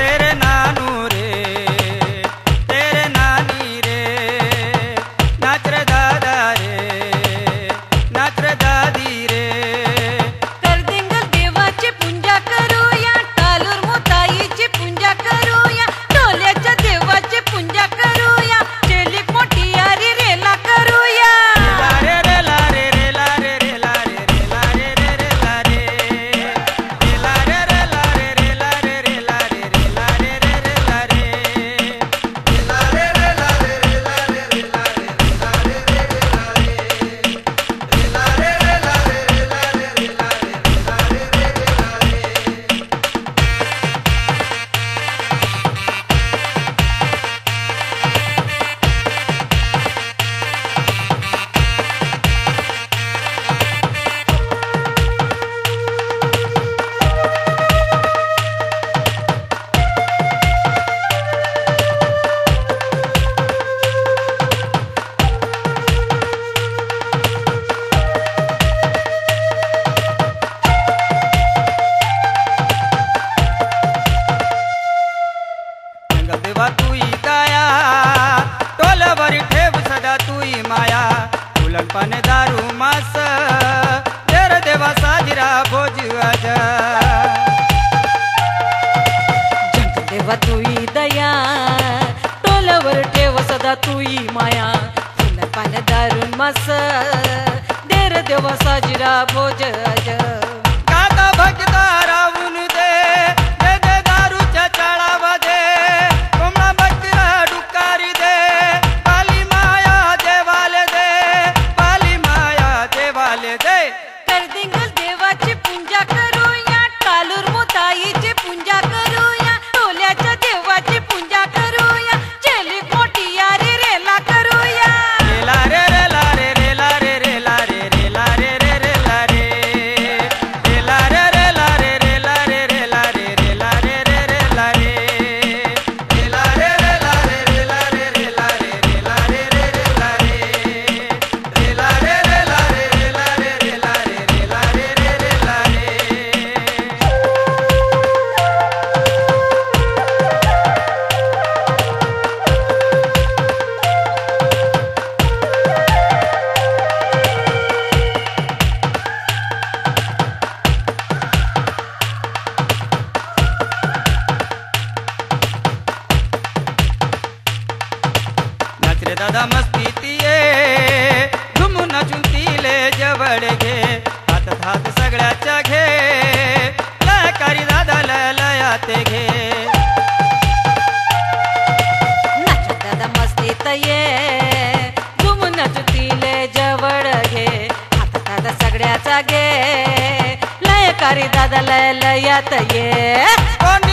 तेरे नानू रे तेरे नानी रे नाच रे दादा रे नाच रे दादी रे करदिंगल देवाची पूजा करूया टालूर मोताईची पूजा करूया ढोल्याच्या देवाची पूजा करूया चेली मोठी यारी रेला करूया रे रे ला रे रे ला रे रे ला रे रे ला रे रे रे ला रे रे ला रे रे ला रे रे ला रे रे ला रे रे ला रे रे रे ला रे ला रे रे ला रे रे ला रे रे ला रे रे ला रे रे रे ला रे ला रे रे ला रे रे ला रे रे ला रे रे ला रे रे रे ला रे देवा तुई दया टोलवर ठेव सदा तुई माया फुलनपणे दारू मास तेर देवा साजरा भोज आज जंग देवा तुई दया टोलावर ठेव सदा तुई माया फुलं पान दारून मास देर देवा साजरा भोज अज काता भक्ता रावून दे दे दे दारूच्या चाळावा दे कोंबडा बकरा डुकारी दे पाली माया देवाले दे पाली माया देवाले दे करदिंगल देवाची पूजा करूया टालूर मोताईची पूजा करूया ढोल्याच्या देवाची पूजा करूया चेली मोठी यारी रेला करूया ला रे रे ला रे रे ला रे रे ला रे रे ला रे रे रे ला रे ला रे रे ला रे रे ला रे रे ला रे रे ला रे रे रे ला रे ला रे रे ला रे रे ला रे रे ला रे रे ला रे रे रे ला रे ला रे रे ला रे रे ला रे रे ला रे रे ला रे रे रे ला रे नाच रे दादा मस्ती तिये झुम नाचून तिले जवळ घे हातात हात सगळ्याच्या घे लयकारी दादा लयाते घे नाच दादा मस्तीत ये झुम नचतीले जवळ घे हातात दादा सगळ्याचा घे लयकारी दादा लय लयात ये कोणी